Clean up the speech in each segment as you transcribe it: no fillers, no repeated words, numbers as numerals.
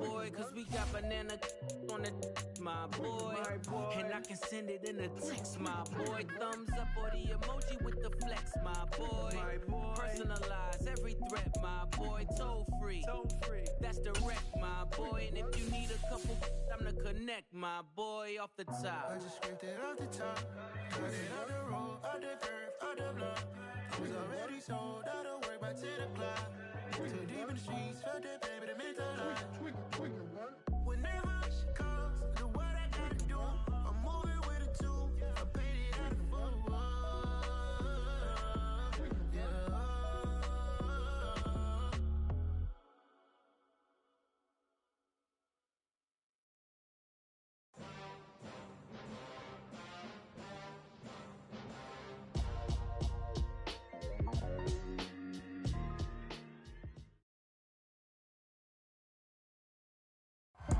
boy, cause we got banana on the my boy. And I can send it in a text, my boy. Thumbs up or the emoji with the flex, my boy. Personalize every threat, my boy. Toll free, that's direct, my boy. And if you need a couple, I'm to connect, my boy, off the top. I just scraped it off the top. Got it on the road, out the curve, out the block. I was already sold, out of work by 10 o'clock. So deep in the streets, felt that baby, the mental lie. Whenever she calls, do what I gotta do. I'm moving with a two. I paid it out of full. Yeah.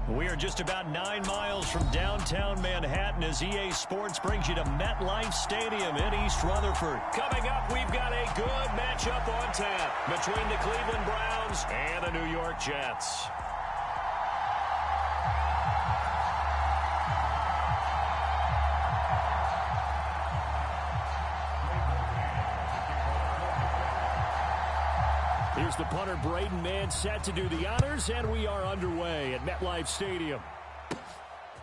We are just about 9 miles from downtown Manhattan as EA Sports brings you to MetLife Stadium in East Rutherford. Coming up, we've got a good matchup on tap between the Cleveland Browns and the New York Jets. Here's the punter, Braden Mann, set to do the honors, and we are underway at MetLife Stadium.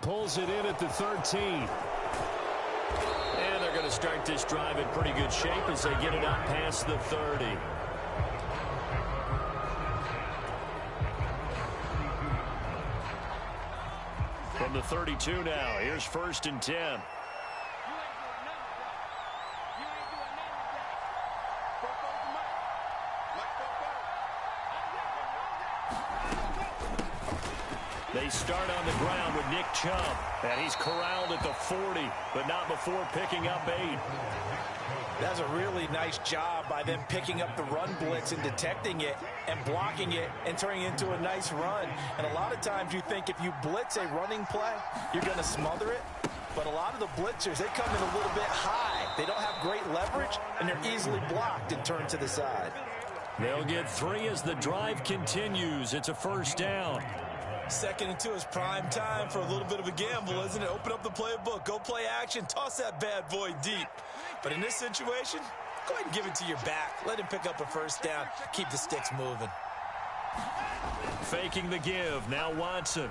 Pulls it in at the 13. And they're going to start this drive in pretty good shape as they get it out past the 30. From the 32 now, here's 1st and 10. They start on the ground with Nick Chubb, and he's corralled at the 40, but not before picking up 8. That's a really nice job by them picking up the run blitz and detecting it and blocking it and turning it into a nice run. And a lot of times you think if you blitz a running play, you're going to smother it. But a lot of the blitzers, they come in a little bit high. They don't have great leverage, and they're easily blocked and turned to the side. They'll get 3 as the drive continues. It's a 1st down. 2nd and 2 is prime time for a little bit of a gamble, isn't it? Open up the playbook, go play action, toss that bad boy deep. But in this situation, go ahead and give it to your back. Let him pick up a 1st down. Keep the sticks moving. Faking the give. Now Watson.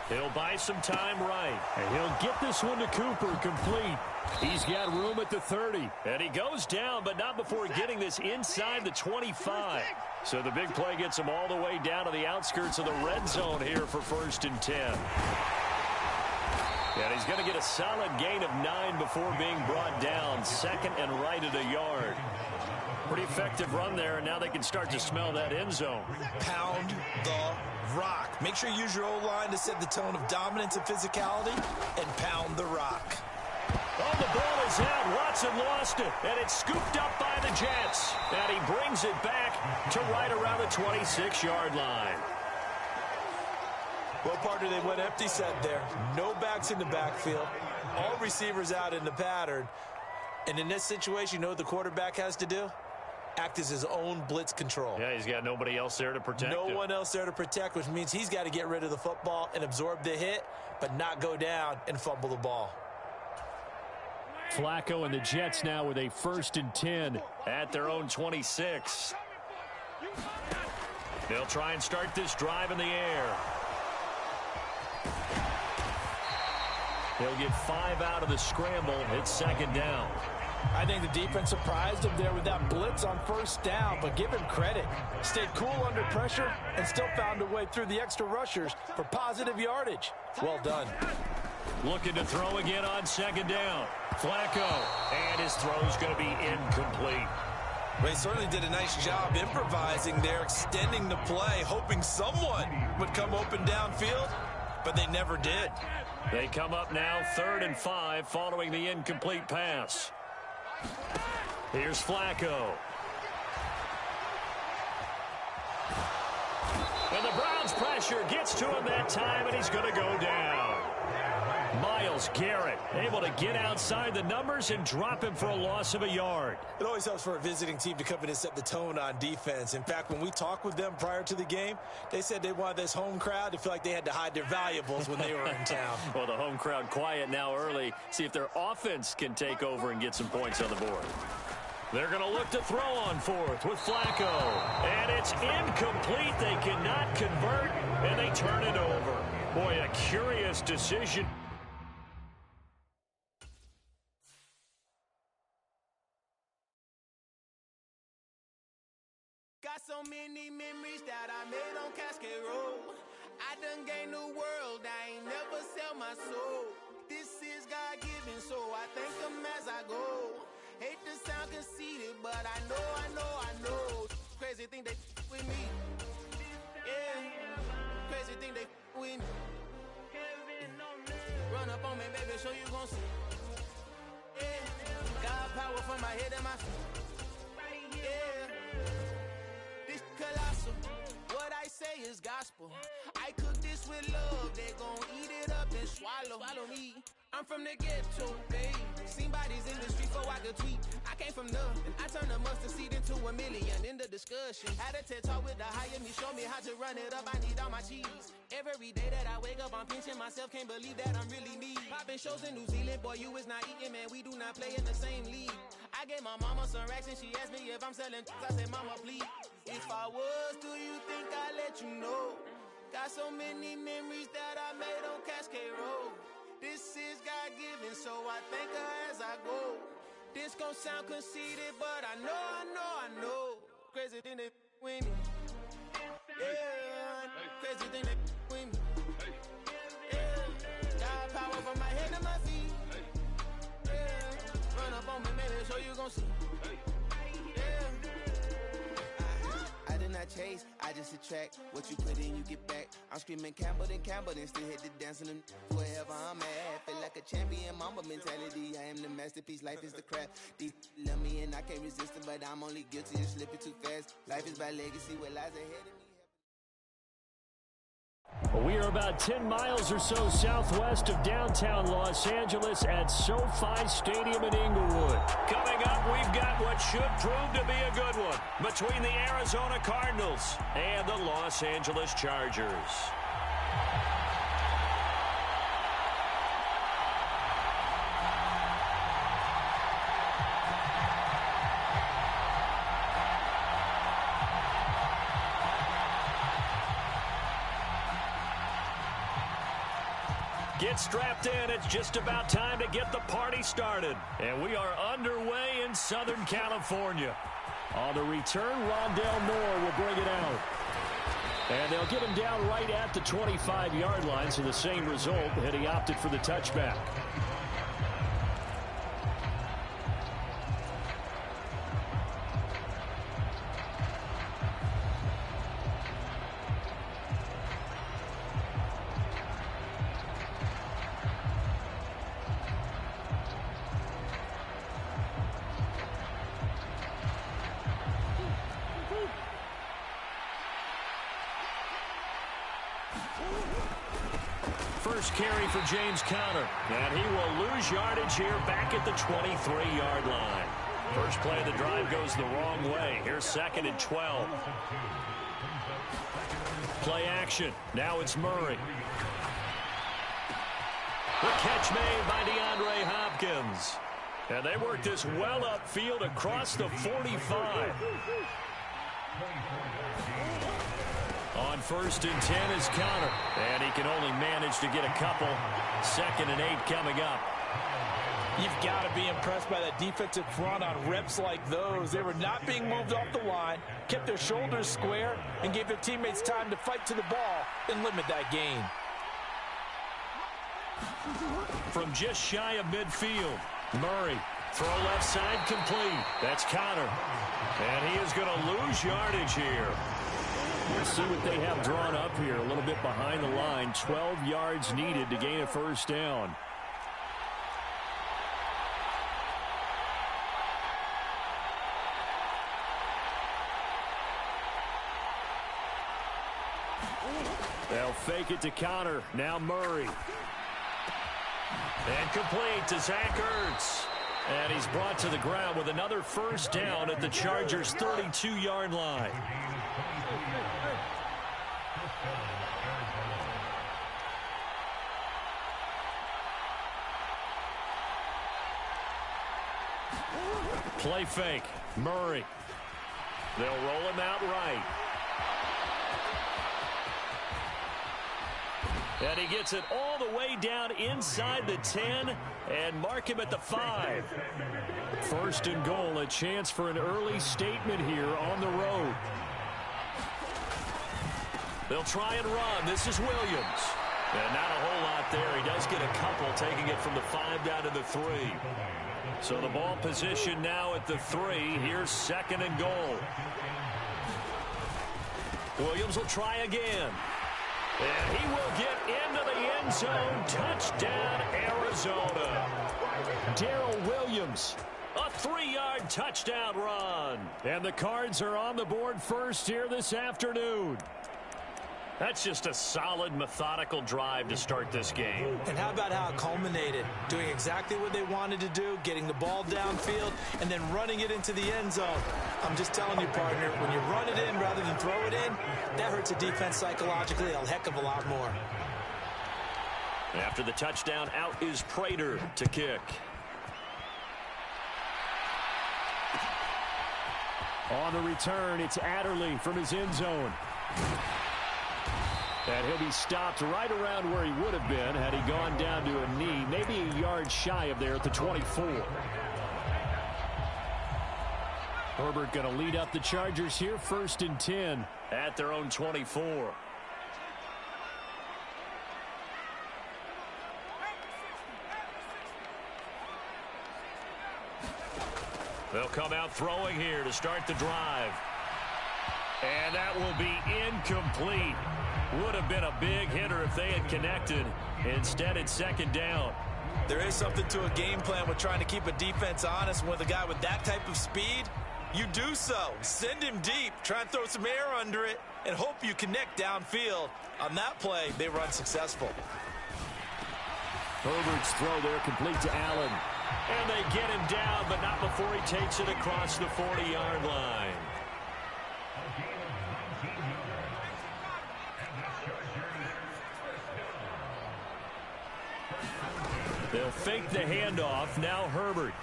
He'll buy some time right. And he'll get this one to Cooper complete. He's got room at the 30. And he goes down, but not before getting this inside the 25. So the big play gets him all the way down to the outskirts of the red zone here for 1st and 10. And he's going to get a solid gain of 9 before being brought down. 2nd and right at a yard. Pretty effective run there, and now they can start to smell that end zone. Pound the rock. Make sure you use your O-line to set the tone of dominance and physicality, and pound the rock. Oh, the ball is out. Watson lost it, and it's scooped up by the Jets. And he brings it back to right around the 26-yard line. Well, partner, they went empty set there. No backs in the backfield. All receivers out in the pattern. And in this situation, you know what the quarterback has to do? Act as his own blitz control. Yeah, he's got nobody else there to protect him. No one else there to protect, which means he's got to get rid of the football and absorb the hit, but not go down and fumble the ball. Flacco and the Jets now with a 1st and 10 at their own 26. They'll try and start this drive in the air. He'll get 5 out of the scramble. It's 2nd down. I think the defense surprised him there with that blitz on 1st down, but give him credit. Stayed cool under pressure and still found a way through the extra rushers for positive yardage. Well done. Looking to throw again on 2nd down. Flacco, and his throw's going to be incomplete. Well, he certainly did a nice job improvising there, extending the play, hoping someone would come open downfield, but they never did. They come up now 3rd and 5 following the incomplete pass. Here's Flacco. And the Browns pressure gets to him that time, and he's going to go down. Myles Garrett able to get outside the numbers and drop him for a loss of a yard. It always helps for a visiting team to come in and set the tone on defense. In fact, when we talked with them prior to the game, they said they wanted this home crowd to feel like they had to hide their valuables when they were in town. Well, the home crowd quiet now early. See if their offense can take over and get some points on the board. They're going to look to throw on fourth with Flacco. And it's incomplete. They cannot convert, and they turn it over. Boy, a curious decision. Got so many memories that I made on Cascade Road. I done gained the world, I ain't never sell my soul. This is God-given, so I thank him as I go. Hate to sound conceited, but I know. Crazy thing they with me. Yeah, crazy thing they with me. Run up on me, baby, so you gon' see. Yeah, God power from my head and my feet. Yeah, this colossal. What I say is gospel. I cook this with love, they gon' eat it up and swallow me. I'm from the ghetto, babe. Seen bodies in the street before I could tweet. I came from nothing. I turned a mustard seed into a million. In the discussion, had a TED talk with the higher me. Show me how to run it up. I need all my cheese. Every day that I wake up, I'm pinching myself. Can't believe that I'm really me. Popping shows in New Zealand, boy, you is not eating, man. We do not play in the same league. I gave my mama some racks and she asked me if I'm selling. I said, mama, please. If I was, do you think I'd let you know? Got so many memories that I made on Cascade Road. This is God-given, so I thank her as I go. This gon' sound conceited, but I know. Crazy thing they with me. Yeah, crazy thing they with me. Yeah, got power from my head to my feet. Yeah, run up on me, baby, so you gon' see. Yeah. I did not chase, I just attract. What you put in, you get back. I'm screaming Campbell, then still hit the dance and wherever I'm at. Feel like a champion, mamba mentality. I am the masterpiece, life is the crap. These love me and I can't resist it, but I'm only guilty of slipping too fast. Life is by legacy, what lies ahead of me. We are about 10 miles or so southwest of downtown Los Angeles at SoFi Stadium in Inglewood. Coming up, we've got what should prove to be a good one between the Arizona Cardinals and the Los Angeles Chargers. Get strapped in. It's just about time to get the party started. And we are underway in Southern California. On the return, Rondale Moore will bring it out. And they'll get him down right at the 25-yard line, so the same result, and he opted for the touchback. First carry for James Conner, and he will lose yardage here back at the 23-yard line. First play of the drive goes the wrong way. Here's 2nd and 12. Play action. Now it's Murray. The catch made by DeAndre Hopkins. And they work this well upfield across the 45. On 1st and 10 is Conner, and he can only manage to get a couple. 2nd and 8 coming up. You've got to be impressed by that defensive front on reps like those. They were not being moved off the line, kept their shoulders square, and gave their teammates time to fight to the ball and limit that gain. From just shy of midfield, Murray, throw left side complete. That's Conner, and he is going to lose yardage here. Let's see what they have drawn up here. A little bit behind the line. 12 yards needed to gain a first down. They'll fake it to Conner. Now Murray. And complete to Zach Ertz. And he's brought to the ground with another first down at the Chargers' 32-yard line. Play fake. Murray. They'll roll him out right. And he gets it all the way down inside the 10 and mark him at the 5. First and goal, a chance for an early statement here on the road. They'll try and run. This is Williams. And not a whole lot there. He does get a couple, taking it from the 5 down to the 3. So the ball position now at the 3. Here's second and goal. Williams will try again. And he will get into the end zone. Touchdown, Arizona. Darrell Williams, a 3-yard touchdown run. And the Cards are on the board first here this afternoon. That's just a solid, methodical drive to start this game. And how about how it culminated? Doing exactly what they wanted to do, getting the ball downfield, and then running it into the end zone. I'm just telling you, partner, when you run it in rather than throw it in, that hurts a defense psychologically a heck of a lot more. After the touchdown, out is Prater to kick. On the return, it's Adderley from his end zone. And he'll be stopped right around where he would have been had he gone down to a knee, maybe a yard shy of there at the 24. Herbert going to lead up the Chargers here, 1st and 10 at their own 24. They'll come out throwing here to start the drive. And that will be incomplete. Would have been a big hitter if they had connected. Instead, it's second down. There is something to a game plan with trying to keep a defense honest. With a guy with that type of speed, you do so. Send him deep. Try and throw some air under it and hope you connect downfield. On that play, they run successful. Herbert's throw there complete to Allen. And they get him down, but not before he takes it across the 40-yard line. They'll fake the handoff. Now Herbert.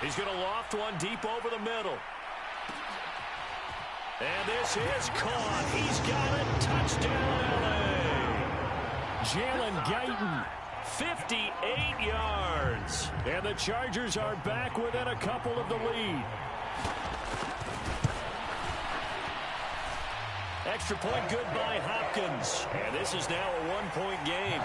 He's going to loft one deep over the middle. And this is caught. He's got it. Touchdown, LA. Jalen Guyton, 58 yards. And the Chargers are back within a couple of the lead. Extra point good by Hopkins. And this is now a one-point game.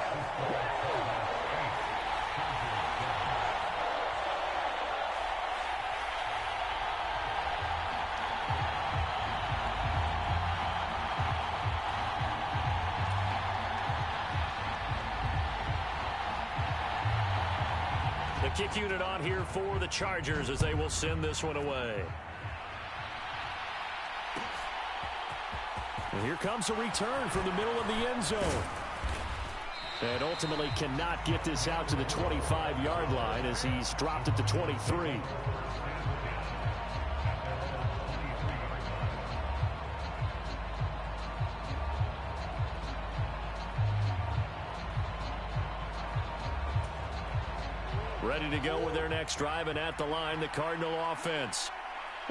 The kick unit on here for the Chargers as they will send this one away. And here comes a return from the middle of the end zone. And ultimately cannot get this out to the 25-yard line as he's dropped at the 23. Ready to go with their next drive, and at the line, the Cardinal offense.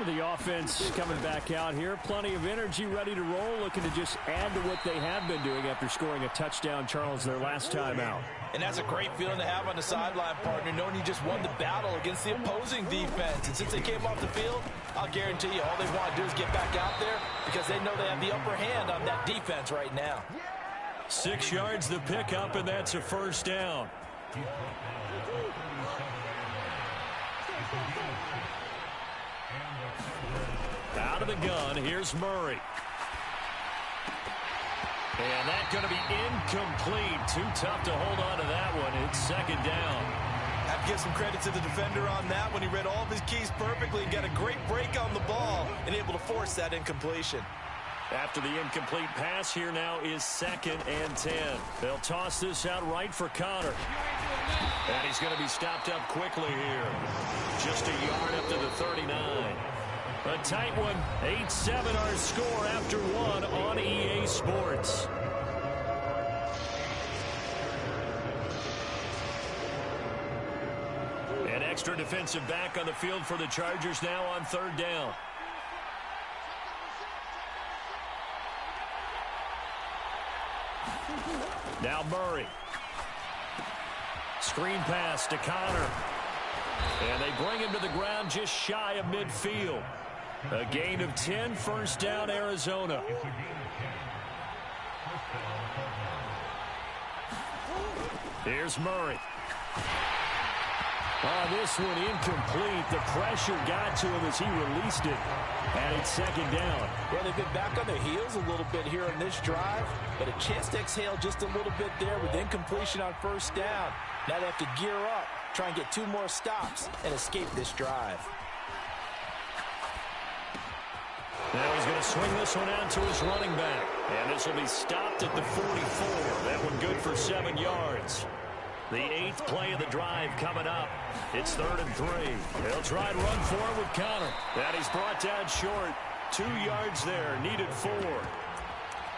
The offense coming back out here. Plenty of energy, ready to roll, looking to just add to what they have been doing after scoring a touchdown, Charles, their last time out. And that's a great feeling to have on the sideline, partner, knowing you just won the battle against the opposing defense. And since they came off the field, I'll guarantee you all they want to do is get back out there because they know they have the upper hand on that defense right now. 6 yards the pickup, and that's a first down. Out of the gun, here's Murray. And that's going to be incomplete. Too tough to hold on to that one. It's second down. I have to give some credit to the defender on that one. He read all of his keys perfectly and got a great break on the ball and able to force that incompletion. After the incomplete pass, here now is 2nd and 10. They'll toss this out right for Connor. And he's going to be stopped up quickly here. Just a yard up to the 39. A tight one. 8-7 our score after one on EA Sports. An extra defensive back on the field for the Chargers now on 3rd down. Now Murray. Screen pass to Connor. And they bring him to the ground just shy of midfield. A gain of 10, 1st down, Arizona. Here's Murray. Oh, this one incomplete. The pressure got to him as he released it. And it's 2nd down. Well, they've been back on their heels a little bit here on this drive, but a chance to exhale just a little bit there with incompletion on 1st down. Now they have to gear up, try and get 2 more stops, and escape this drive. Now he's going to swing this one out to his running back. And this will be stopped at the 44. That one good for 7 yards. The 8th play of the drive coming up. It's 3rd and 3. They'll try and run for it with Connor. And he's brought down short. 2 yards there, needed 4.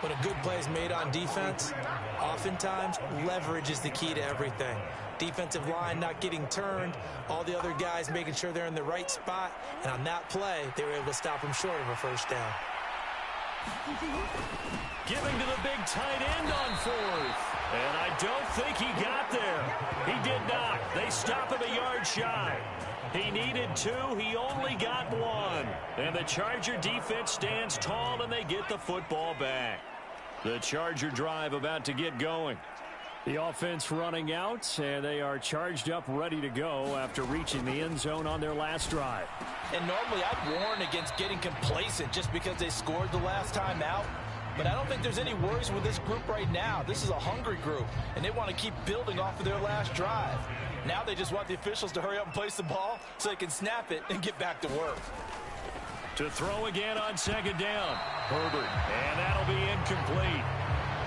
When a good play is made on defense, oftentimes leverage is the key to everything. Defensive line not getting turned, all the other guys making sure they're in the right spot, and on that play, they were able to stop him short of a 1st down. Giving to the big tight end on 4th. And I don't think he got there. He did not. They stop him a yard shy. He needed 2. He only got 1. And the Charger defense stands tall, and they get the football back. The Charger drive about to get going. The offense running out, and they are charged up, ready to go after reaching the end zone on their last drive. And normally I'd warn against getting complacent just because they scored the last time out. But I don't think there's any worries with this group right now. This is a hungry group, and they want to keep building off of their last drive. Now they just want the officials to hurry up and place the ball so they can snap it and get back to work. To throw again on 2nd down. Herbert, and that'll be incomplete.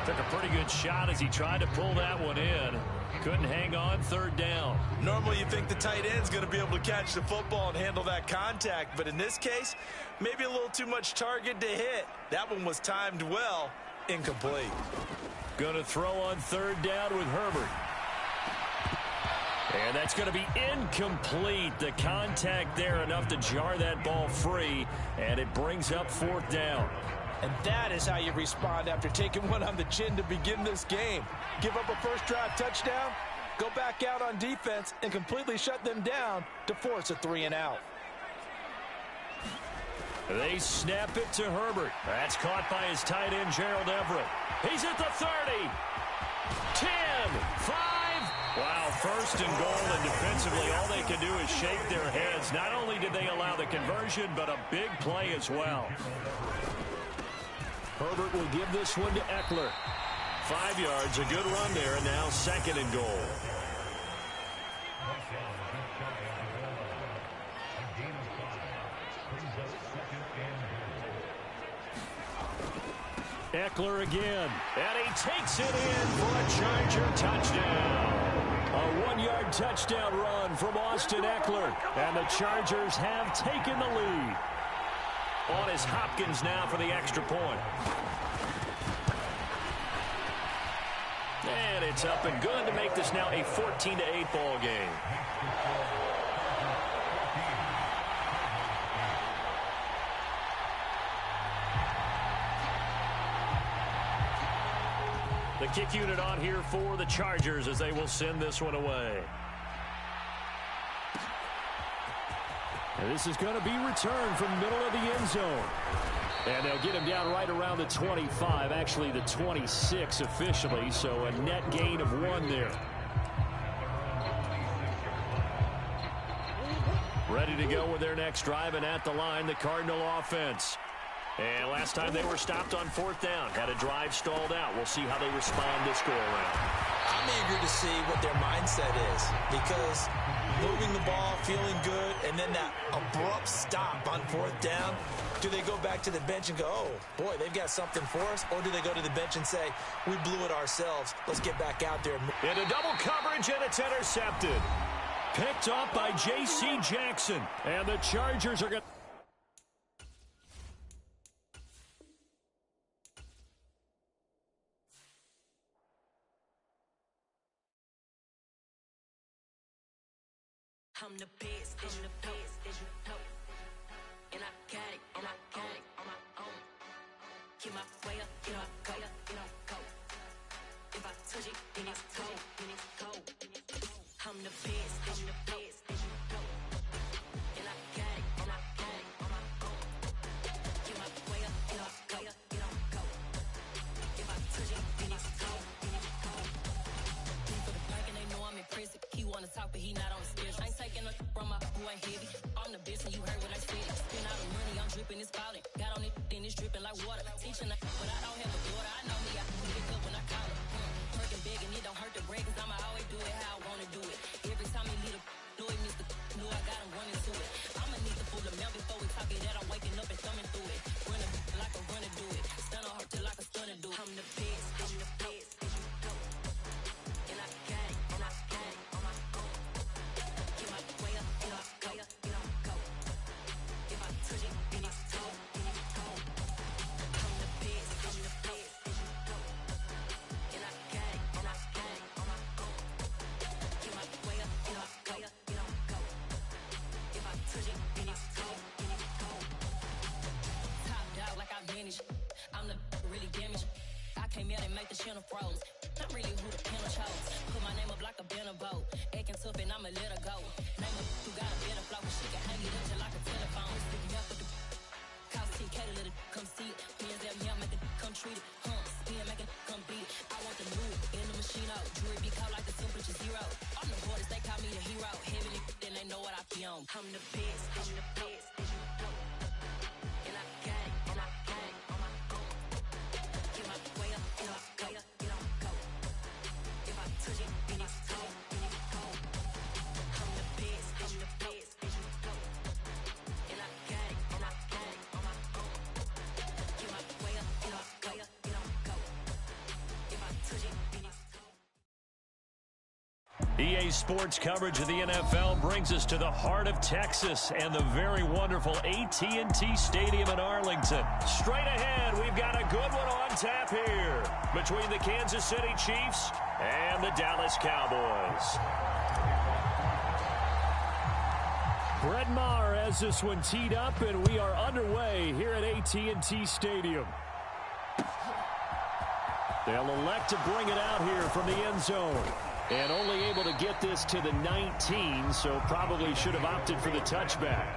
Took a pretty good shot as he tried to pull that one in. Couldn't hang on 3rd down. Normally you think the tight end's going to be able to catch the football and handle that contact, but in this case, maybe a little too much target to hit. That one was timed well. Incomplete. Going to throw on 3rd down with Herbert. And that's going to be incomplete. The contact there enough to jar that ball free, and it brings up 4th down. And that is how you respond after taking one on the chin to begin this game. Give up a 1st drive touchdown, go back out on defense, and completely shut them down to force a 3-and-out. They snap it to Herbert. That's caught by his tight end, Gerald Everett. He's at the 30. 10, 5. Wow, 1st and goal, and defensively all they can do is shake their heads. Not only did they allow the conversion, but a big play as well. Herbert will give this one to Eckler. 5 yards, a good run there, and now 2nd and goal. Eckler again, and he takes it in for a Charger touchdown. A 1-yard touchdown run from Austin Eckler, and the Chargers have taken the lead. On is Hopkins now for the extra point. And it's up and good to make this now a 14-8 ball game. The kick unit on here for the Chargers as they will send this one away. And this is going to be returned from the middle of the end zone. And they'll get him down right around the 25, actually the 26 officially, so a net gain of 1 there. Ready to go with their next drive, and at the line, the Cardinal offense. And last time they were stopped on 4th down, had a drive stalled out. We'll see how they respond this go around. I'm eager to see what their mindset is, because moving the ball, feeling good, and then that abrupt stop on 4th down. Do they go back to the bench and go, oh, boy, they've got something for us? Or do they go to the bench and say, we blew it ourselves. Let's get back out there. Into double coverage, and it's intercepted. Picked off by J.C. Jackson. And the Chargers are going to... I'm the best, and the best, and you know. And I got it, and I got it on my own. Get my way up, get up, go, get up, go. If I touch it, then it's cold, then it's cold. I'm the best, and the best, and you know. And I got it, and I got it on my own. Get my way up, get up, go, get up, go. If I touch it, then it's cold, then it's cold. For the blank and they know I'm impressive. He wanna talk, but he not on the schedule. I ain't taking a from my boy heavy. I'm the best and you heard what I said. Spend all the money, I'm dripping, it's falling. Got on it, then it's dripping like water. Teaching but I don't have a daughter. I know me, I pick up when I call her. Working big and it don't hurt the break, cause I'ma always do it how I wanna do it. Every time he lead a Louis, Mr. Knew I got him running to it. I'ma need to pull the mail before we talk it that I'm waking up and thumbing through it. Run like a runner do it. Stun on her till like a stunner do it. I'm the best, I'm the best, and you know. And I got it, and I got it on my own. Get my way up, get up, go, get up, go. If I touch it, then it's cold, then it's cold. I'm the best, and you know. And I got it, and I got it on my own. Get my way up, get up, go, get up, go. If I touch it, then it's cold, then it's cold. Top dog like I vanished. I'm the really damaged. I came out and make the channel froze. I'm really who the panel chose. Put my name up like a banner boat. Acting tough and I'ma let her go. Name her who got a better flow, but she can hang it up just like a telephone. Sticking out for the cost TK to let it come see it. Hands at me, I make it come treat it. Spin, make it come beat it. I want the new in the machine out. Jewelry be caught like the temperature 0. I'm the hardest, they call me the hero. Heaven it, then they know what I be on. I'm the best, I'm the best, and you know. And I got it, and I got it on my own. Get my way up, get up, go, get up, go. If I touch it, then it's cold, then it's cold. I'm the best, I'm the best, and you know. And I got it, and I got it on my own. Get my way up, get up, go, get up, go. If I touch it, then it's cold. EA Sports coverage of the NFL brings us to the heart of Texas and the very wonderful AT&T Stadium in Arlington. Straight ahead, we've got a good one on tap here between the Kansas City Chiefs and the Dallas Cowboys. Brett Maher has this one teed up, and we are underway here at AT&T Stadium. They'll elect to bring it out here from the end zone. And only able to get this to the 19, so probably should have opted for the touchback.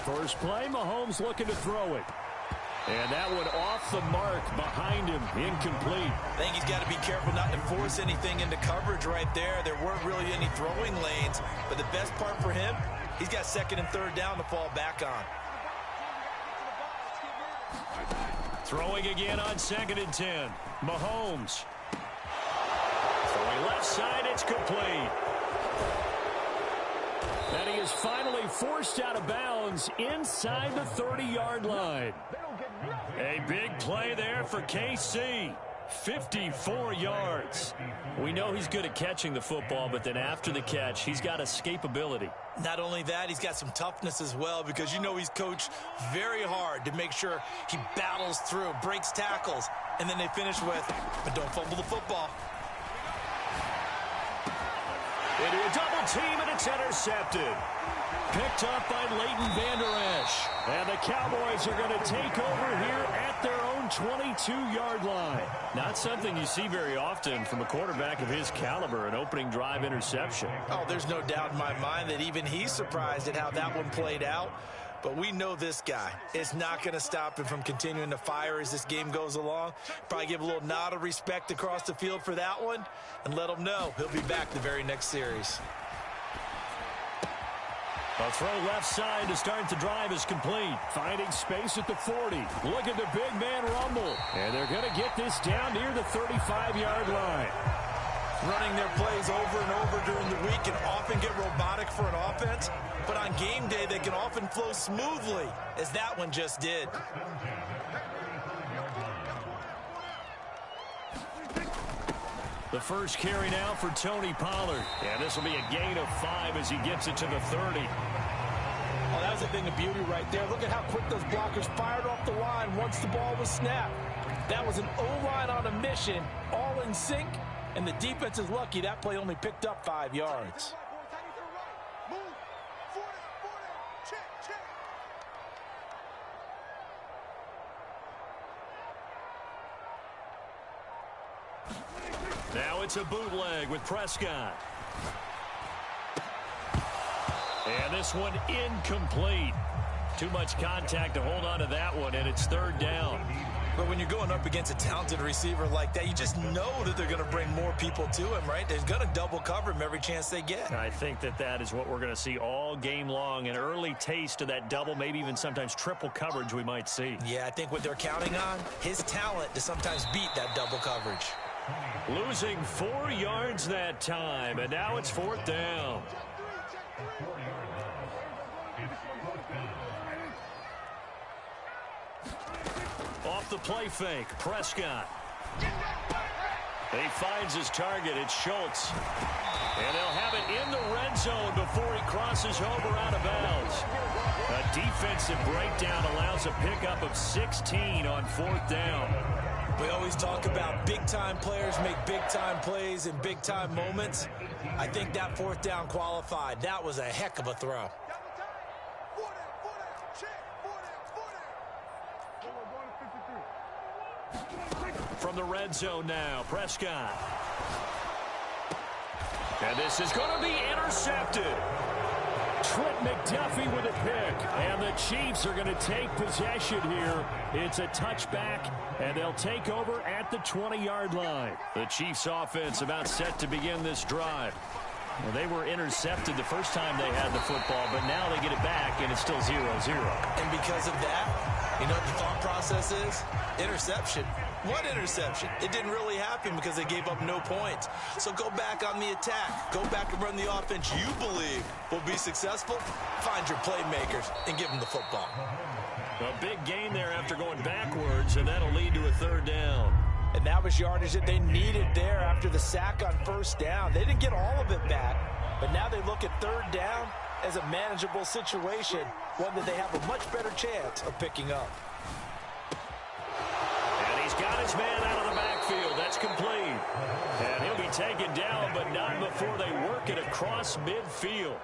First play, Mahomes looking to throw it. And that one off the mark behind him, incomplete. I think he's got to be careful not to force anything into coverage right there. There weren't really any throwing lanes, but the best part for him, he's got 2nd and 3rd down to fall back on. Throwing again on 2nd and 10. Mahomes. Throwing left side, it's complete. And he is finally forced out of bounds inside the 30-yard line. A big play there for KC. 54 yards. We know he's good at catching the football, but then after the catch, he's got escapability. Not only that, he's got some toughness as well, because you know he's coached very hard to make sure he battles through, breaks tackles, and then they finish with, but don't fumble the football. Into a double team, and it's intercepted. Picked up by Leighton Vander Esch. And the Cowboys are going to take over here at their own 22-yard line. Not something you see very often from a quarterback of his caliber, an opening drive interception. Oh, there's no doubt in my mind that even he's surprised at how that one played out. But we know this guy is not going to stop him from continuing to fire as this game goes along. Probably give a little nod of respect across the field for that one and let him know he'll be back the very next series. A throw left side to start the drive is complete. Finding space at the 40. Look at the big man rumble. And they're going to get this down near the 35-yard line. Running their plays over and over during the week can often get robotic for an offense, but on game day they can often flow smoothly, as that one just did. The first carry now for Tony Pollard. And this will be a gain of 5 as he gets it to the 30. Oh, that was a thing of beauty right there. Look at how quick those blockers fired off the line once the ball was snapped. That was an O-line on a mission, all in sync, and the defense is lucky that play only picked up 5 yards. Now it's a bootleg with Prescott. And this one incomplete. Too much contact to hold on to that one, and it's 3rd down. But when you're going up against a talented receiver like that, you just know that they're going to bring more people to him, right? They're going to double cover him every chance they get. I think that is what we're going to see all game long. An early taste of that double, maybe even sometimes triple coverage we might see. Yeah, I think what they're counting on, his talent to sometimes beat that double coverage. Losing 4 yards that time, and now it's 4th down. Off the play fake, Prescott. He finds his target, it's Schultz. And they'll have it in the red zone before he crosses over out of bounds. A defensive breakdown allows a pickup of 16 on 4th down. We always talk about big-time players make big-time plays in big-time moments. I think that 4th down qualified. That was a heck of a throw. From the red zone now, Prescott. And this is going to be intercepted. Trent McDuffie with a pick. And the Chiefs are going to take possession here. It's a touchback, and they'll take over at the 20-yard line. The Chiefs offense about set to begin this drive. Well, they were intercepted the first time they had the football, but now they get it back, and it's still 0-0. And because of that, you know what the thought process is? Interception. What interception? It didn't really happen because they gave up no points. So go back on the attack. Go back and run the offense you believe will be successful. Find your playmakers and give them the football. A big gain there after going backwards, and that'll lead to a 3rd down. And that was yardage that they needed there after the sack on 1st down. They didn't get all of it back, but now they look at 3rd down as a manageable situation, one that they have a much better chance of picking up. And he's got his man out of the backfield. That's complete. And he'll be taken down, but not before they work it across midfield.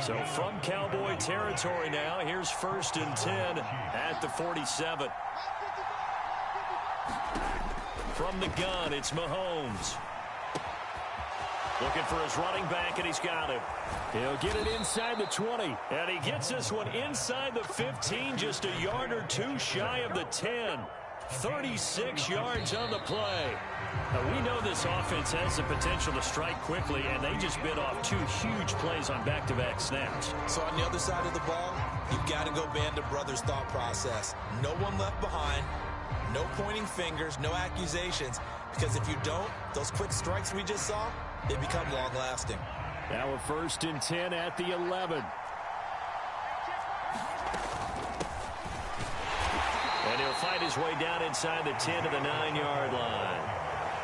So from Cowboy territory now, here's 1st and 10 at the 47. From the gun, it's Mahomes. Looking for his running back, and he's got him. He'll get it inside the 20. And he gets this one inside the 15, just a yard or 2 shy of the 10. 36 yards on the play. Now, we know this offense has the potential to strike quickly, and they just bit off 2 huge plays on back-to-back snaps. So on the other side of the ball, you've got to go band of brothers thought process. No one left behind. No pointing fingers, no accusations, because if you don't, those quick strikes we just saw, they become long-lasting. Now a 1st and 10 at the 11. And he'll fight his way down inside the 10 to the 9-yard line.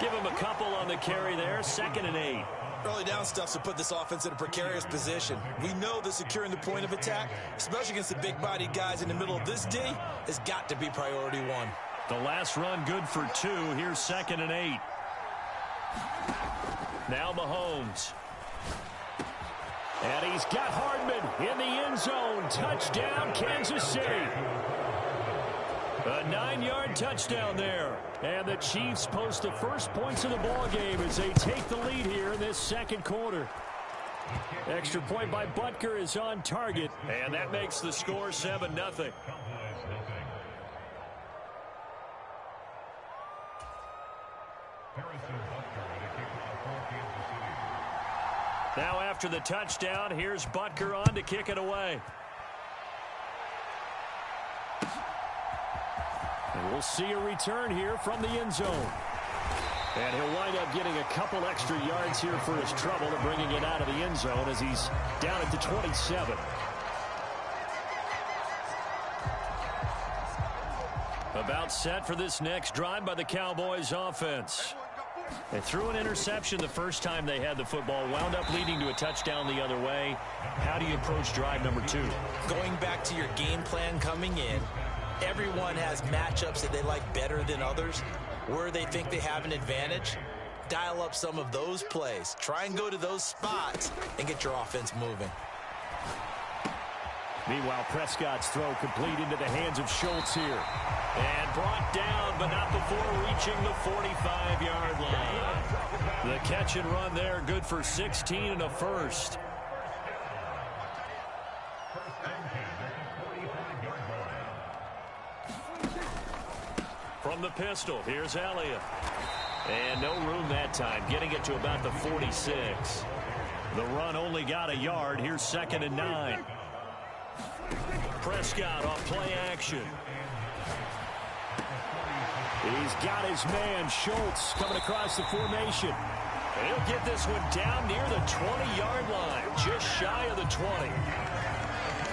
Give him a couple on the carry there, 2nd and 8. Early down stuff to put this offense in a precarious position. We know that securing the point of attack, especially against the big-bodied guys in the middle of this D, has got to be priority 1. The last run good for 2. Here's 2nd and 8. Now Mahomes. And he's got Hardman in the end zone. Touchdown, Kansas City. A 9-yard touchdown there. And the Chiefs post the first points of the ball game as they take the lead here in this 2nd quarter. Extra point by Butker is on target, and that makes the score 7-0. Now after the touchdown, here's Butker on to kick it away. And we'll see a return here from the end zone. And he'll wind up getting a couple extra yards here for his trouble and bringing it out of the end zone as he's down at the 27. About set for this next drive by the Cowboys offense. They threw an interception the first time they had the football, wound up leading to a touchdown the other way. How do you approach drive number 2? Going back to your game plan coming in, everyone has matchups that they like better than others. Where they think they have an advantage, dial up some of those plays. Try and go to those spots and get your offense moving. Meanwhile, Prescott's throw complete into the hands of Schultz here. And brought down, but not before reaching the 45-yard line. The catch and run there, good for 16 and a first. From the pistol, here's Elliott. And no room that time, getting it to about the 46. The run only got a yard. Here's 2nd and 9. Prescott off play action. He's got his man, Schultz, coming across the formation. And he'll get this one down near the 20-yard line, just shy of the 20.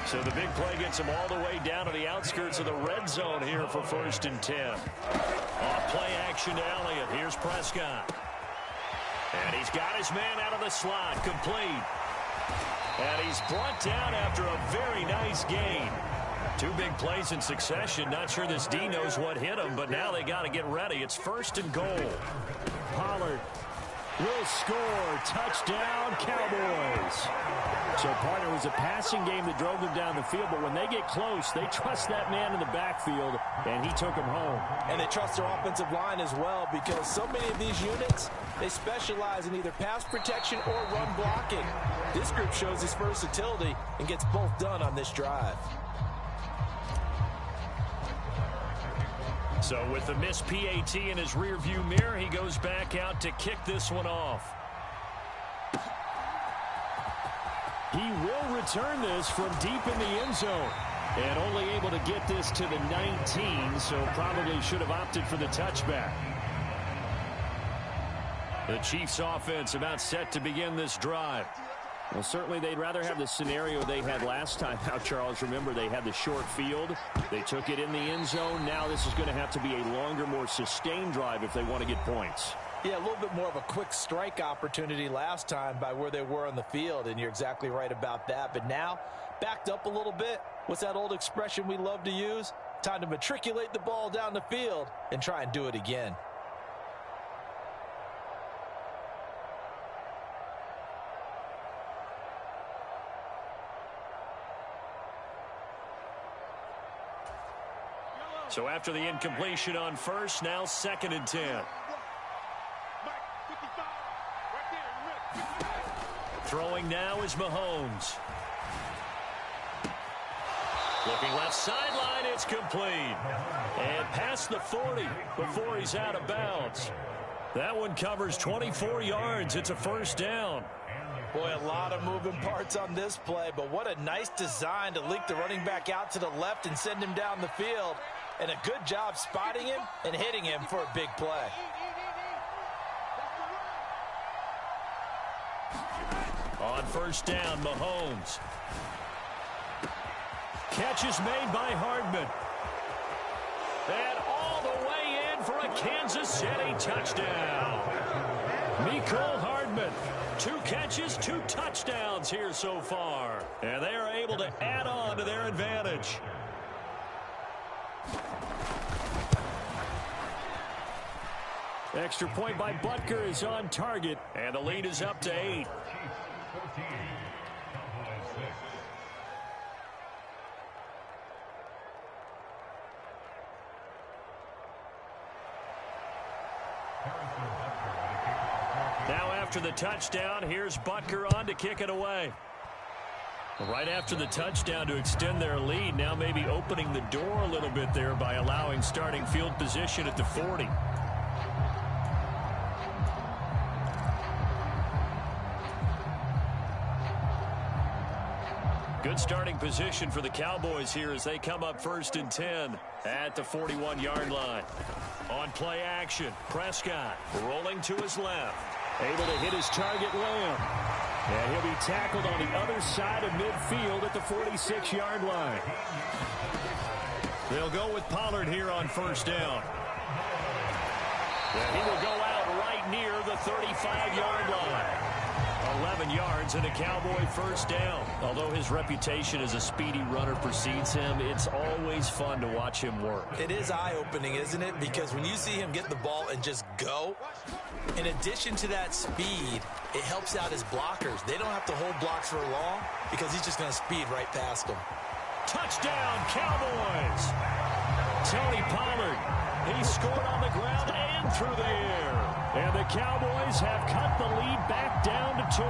So the big play gets him all the way down to the outskirts of the red zone here for 1st and 10. Off play action to Elliott. Here's Prescott. And he's got his man out of the slot, complete. And he's brought down after a very nice gain. 2 big plays in succession. Not sure this D knows what hit him, but now they got to get ready. It's 1st and goal. Pollard will score. Touchdown, Cowboys. So, partner, it was a passing game that drove them down the field, but when they get close, they trust that man in the backfield, and he took him home. And they trust their offensive line as well, because so many of these units, they specialize in either pass protection or run blocking. This group shows its versatility and gets both done on this drive. So with the missed PAT in his rearview mirror, he goes back out to kick this one off. He will return this from deep in the end zone. And only able to get this to the 19, so probably should have opted for the touchback. The Chiefs offense about set to begin this drive. Well, certainly they'd rather have the scenario they had last time. Now, Charles, remember, they had the short field. They took it in the end zone. Now this is going to have to be a longer, more sustained drive if they want to get points. Yeah, a little bit more of a quick strike opportunity last time by where they were on the field, and you're exactly right about that. But now, backed up a little bit. What's that old expression we love to use? Time to matriculate the ball down the field and try and do it again. So after the incompletion on first, now 2nd and 10. Throwing now is Mahomes. Looking left sideline, it's complete. And past the 40 before he's out of bounds. That one covers 24 yards. It's a 1st down. Boy, a lot of moving parts on this play, but what a nice design to leak the running back out to the left and send him down the field. And a good job spotting him and hitting him for a big play. On 1st down, Mahomes. Catch is made by Hardman. And all the way in for a Kansas City touchdown. Mecole Hardman. 2 catches, 2 touchdowns here so far. And they are able to add on to their advantage. Extra point by Butker is on target, and the lead is up to 8. Now after the touchdown, here's Butker on to kick it away. Right after the touchdown to extend their lead, now maybe opening the door a little bit there by allowing starting field position at the 40. Good starting position for the Cowboys here as they come up 1st and 10 at the 41-yard line. On play action, Prescott rolling to his left. Able to hit his target, Lamb. And he'll be tackled on the other side of midfield at the 46-yard line. They'll go with Pollard here on 1st down. And he will go out right near the 35-yard line. 11 yards and a Cowboy 1st down. Although his reputation as a speedy runner precedes him, it's always fun to watch him work. It is eye-opening, isn't it? Because when you see him get the ball and just go, in addition to that speed, it helps out his blockers. They don't have to hold blocks for long because he's just going to speed right past them. Touchdown, Cowboys! Tony Pollard, he scored on the ground and through the air. And the Cowboys have cut the lead back down to 2.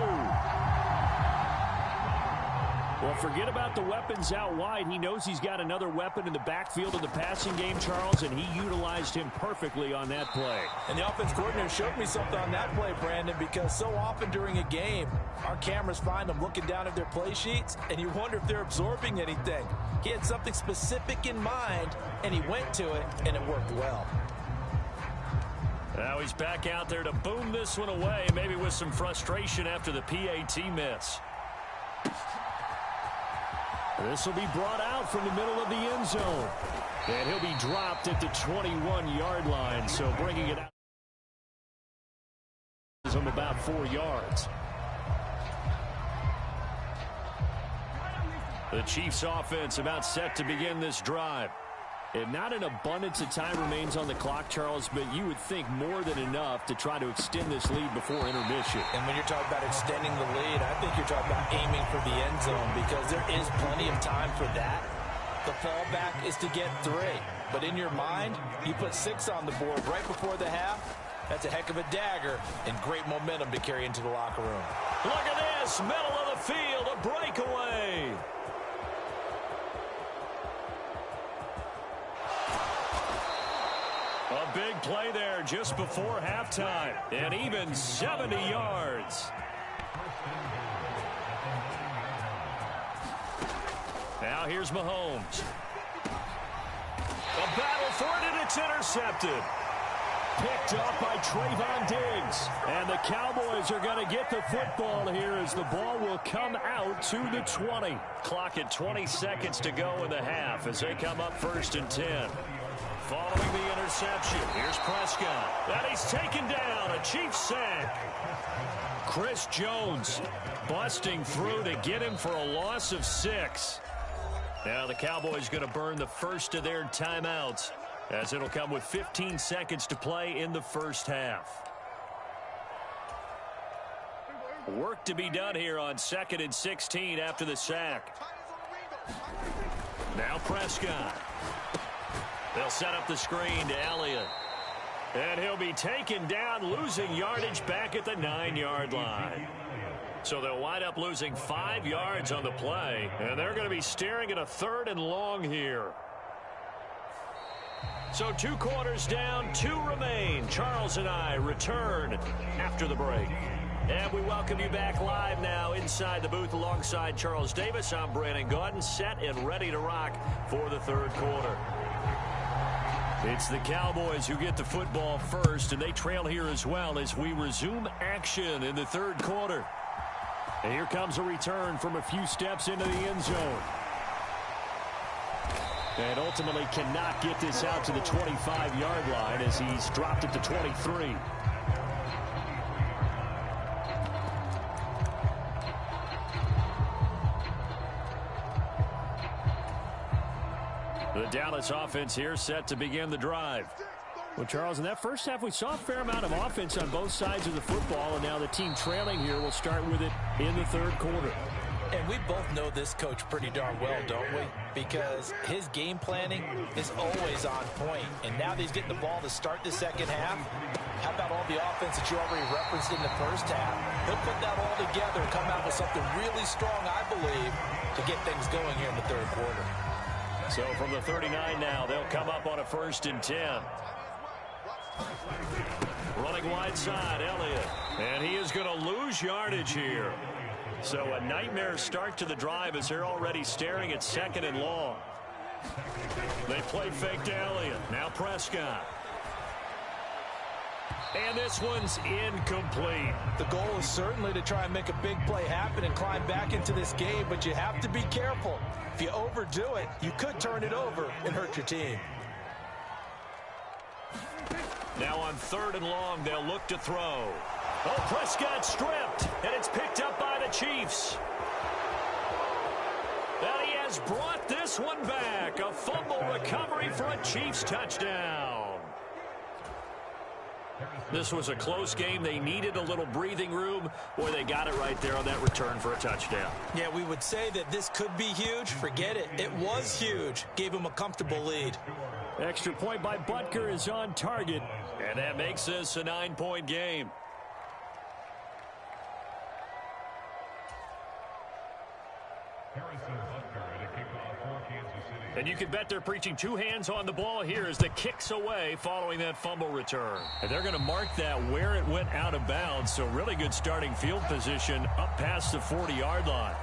Well, forget about the weapons out wide. He knows he's got another weapon in the backfield of the passing game, Charles, and he utilized him perfectly on that play. And the offense coordinator showed me something on that play, Brandon, because so often during a game, our cameras find them looking down at their play sheets, and you wonder if they're absorbing anything. He had something specific in mind, and he went to it, and it worked well. Now he's back out there to boom this one away, maybe with some frustration after the PAT miss. This will be brought out from the middle of the end zone. And he'll be dropped at the 21-yard line, so bringing it out from about 4 yards. The Chiefs offense about set to begin this drive. And not an abundance of time remains on the clock, Charles, but you would think more than enough to try to extend this lead before intermission. And when you're talking about extending the lead, I think you're talking about aiming for the end zone because there is plenty of time for that. The fallback is to get 3. But in your mind, you put 6 on the board right before the half. That's a heck of a dagger and great momentum to carry into the locker room. Look at this, middle of the field, a breakaway. A big play there just before halftime, and even 70 yards. Now here's Mahomes. A battle for it, and it's intercepted. Picked up by Trayvon Diggs. And the Cowboys are going to get the football here as the ball will come out to the 20. Clock at 20 seconds to go in the half as they come up 1st and 10. Following the interception, here's Prescott. And he's taken down, a Chiefs sack. Chris Jones busting through to get him for a loss of 6. Now the Cowboys going to burn the first of their timeouts as it'll come with 15 seconds to play in the first half. Work to be done here on 2nd and 16 after the sack. Now Prescott. They'll set up the screen to Elliott. And he'll be taken down, losing yardage back at the 9-yard line. So they'll wind up losing 5 yards on the play, and they're going to be staring at a 3rd and long here. So 2 quarters down, 2 remain. Charles and I return after the break. And we welcome you back live now inside the booth alongside Charles Davis. I'm Brandon Gaudin, set and ready to rock for the 3rd quarter. It's the Cowboys who get the football first, and they trail here as well as we resume action in the 3rd quarter. And here comes a return from a few steps into the end zone. And ultimately cannot get this out to the 25-yard line as he's dropped it to 23. The Dallas offense here set to begin the drive. Well, Charles, in that first half, we saw a fair amount of offense on both sides of the football, and now the team trailing here will start with it in the 3rd quarter. And we both know this coach pretty darn well, don't we? Because his game planning is always on point. And now that he's getting the ball to start the 2nd half, how about all the offense that you already referenced in the first half? He'll put that all together and come out with something really strong, I believe, to get things going here in the 3rd quarter. So from the 39 now, they'll come up on a 1st and 10. Running wide side, Elliott. And he is going to lose yardage here. So a nightmare start to the drive as they're already staring at 2nd and long. They play fake to Elliott. Now Prescott. And this one's incomplete. The goal is certainly to try and make a big play happen and climb back into this game, but you have to be careful. If you overdo it, you could turn it over and hurt your team. Now on 3rd and long, they'll look to throw. Oh, Prescott stripped, and it's picked up by the Chiefs. And he has brought this one back. A fumble recovery for a Chiefs touchdown. This was a close game. They needed a little breathing room. Boy, they got it right there on that return for a touchdown. Yeah, we would say that this could be huge. Forget it. It was huge. Gave him a comfortable lead. Extra point by Butker is on target. And that makes this a 9-point game. And you can bet they're preaching 2 hands on the ball here as the kick's away following that fumble return. And they're going to mark that where it went out of bounds. So really good starting field position up past the 40-yard line.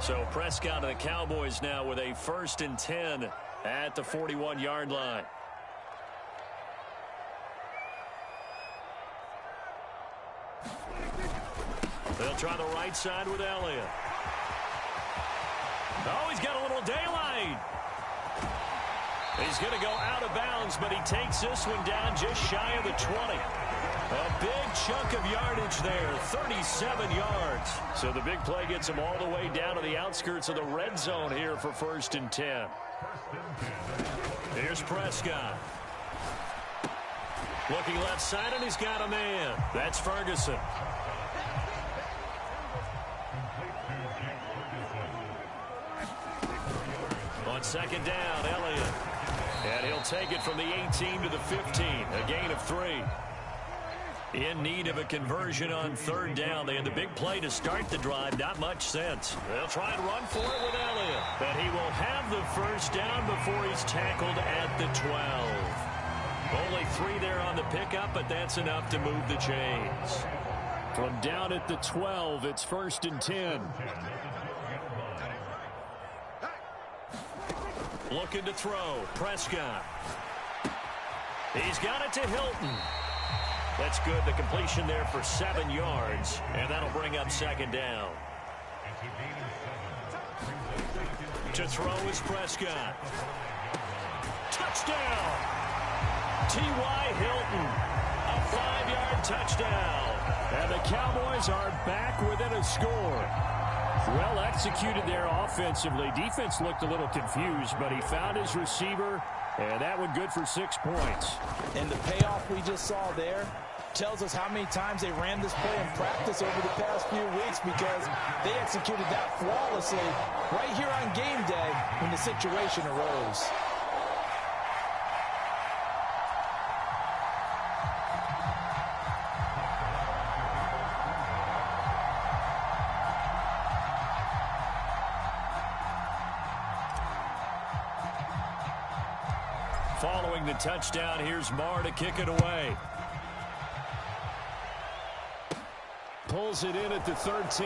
So Prescott and the Cowboys now with a 1st and 10 at the 41-yard line. They'll try the right side with Elliott. Oh, he's got a little daylight. He's going to go out of bounds, but he takes this one down just shy of the 20. A big chunk of yardage there, 37 yards. So the big play gets him all the way down to the outskirts of the red zone here for 1st and 10. Here's Prescott. Looking left side, and he's got a man. That's Ferguson. On 2nd down, Elliott. And he'll take it from the 18 to the 15. A gain of 3. In need of a conversion on 3rd down. They had the big play to start the drive. Not much sense. They'll try and run for it with Elliott. But he will have the 1st down before he's tackled at the 12. Only 3 there on the pickup, but that's enough to move the chains. From down at the 12, it's 1st and 10. Looking to throw. Prescott. He's got it to Hilton. That's good. The completion there for 7 yards. And that'll bring up 2nd down. To throw is Prescott. Touchdown! T.Y. Hilton. A 5-yard touchdown. And the Cowboys are back within a score. Well executed there offensively. Defense looked a little confused, but he found his receiver, and that one good for 6 points. And the payoff we just saw there tells us how many times they ran this play in practice over the past few weeks, because they executed that flawlessly right here on game day when the situation arose. Following the touchdown, here's Marr to kick it away. Pulls it in at the 13.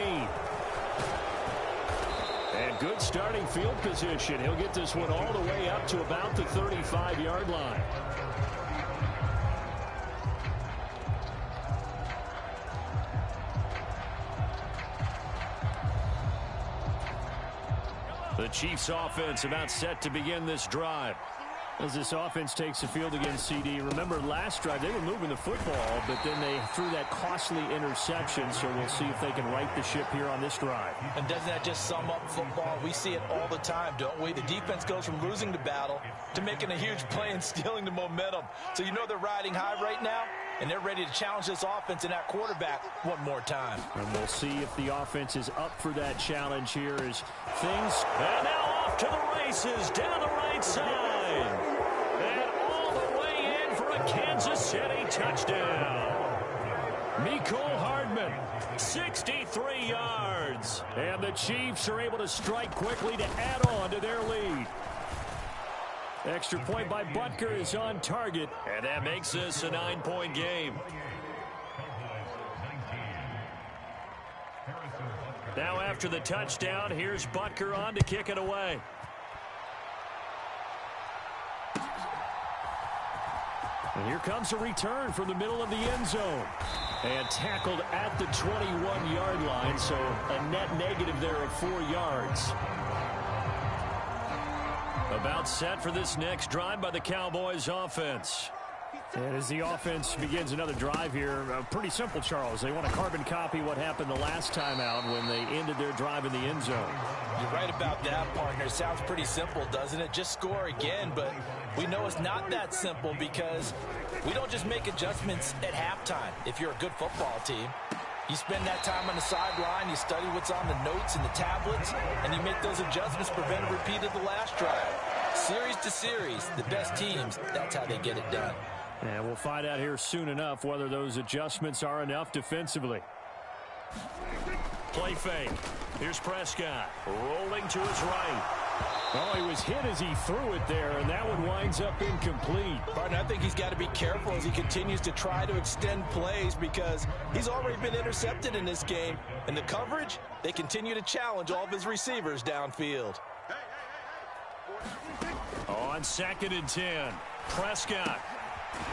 And good starting field position. He'll get this one all the way up to about the 35-yard line. The Chiefs offense about set to begin this drive. As this offense takes the field against CD, remember last drive they were moving the football, but then they threw that costly interception, so we'll see if they can right the ship here on this drive. And doesn't that just sum up football? We see it all the time, don't we? The defense goes from losing the battle to making a huge play and stealing the momentum. So you know they're riding high right now, and they're ready to challenge this offense and that quarterback one more time. And we'll see if the offense is up for that challenge here as things... And now off to the races, down the right side. And all the way in for a Kansas City touchdown. Mecole Hardman, 63 yards. And the Chiefs are able to strike quickly to add on to their lead. Extra point by Butker is on target, and that makes this a 9-point game. Now after the touchdown, here's Butker on to kick it away. And here comes a return from the middle of the end zone. And tackled at the 21-yard line, so a net negative there of 4 yards. About set for this next drive by the Cowboys offense. And as the offense begins another drive here, pretty simple, Charles. They want to carbon copy what happened the last time out when they ended their drive in the end zone. You're right about that, partner. Sounds pretty simple, doesn't it? Just score again, but we know it's not that simple because we don't just make adjustments at halftime if you're a good football team. You spend that time on the sideline, you study what's on the notes and the tablets, and you make those adjustments, prevent a repeat of the last drive. Series to series, the best teams, that's how they get it done. And we'll find out here soon enough whether those adjustments are enough defensively. Play fake. Here's Prescott rolling to his right. Oh, he was hit as he threw it there, and that one winds up incomplete. Partner, I think he's got to be careful as he continues to try to extend plays because he's already been intercepted in this game. And the coverage, they continue to challenge all of his receivers downfield. On 2nd and 10, Prescott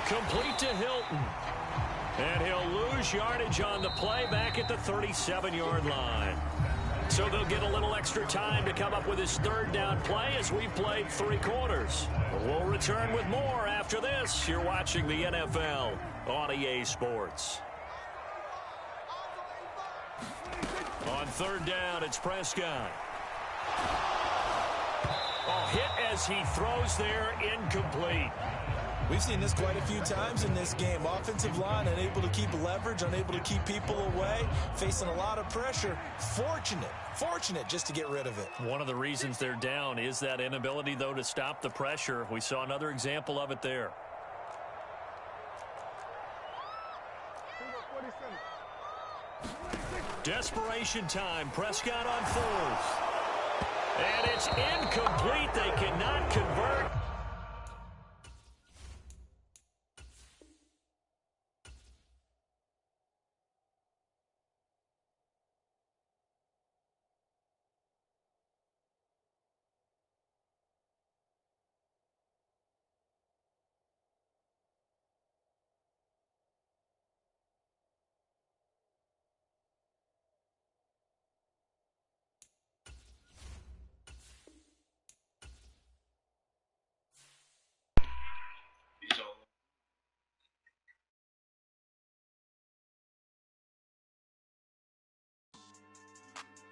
complete to Hilton. And he'll lose yardage on the play back at the 37-yard line. So they'll get a little extra time to come up with his 3rd down play as we've played 3 quarters. We'll return with more after this. You're watching the NFL on EA Sports. On 3rd down, it's Prescott. Oh, hit as he throws there, incomplete. We've seen this quite a few times in this game. Offensive line unable to keep leverage, unable to keep people away, facing a lot of pressure. Fortunate just to get rid of it. One of the reasons they're down is that inability, though, to stop the pressure. We saw another example of it there. Desperation time. Prescott on 4th. And it's incomplete. They cannot convert.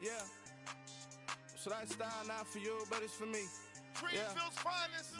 Yeah. Should I style not for you, but it's for me? Greenfield's finest.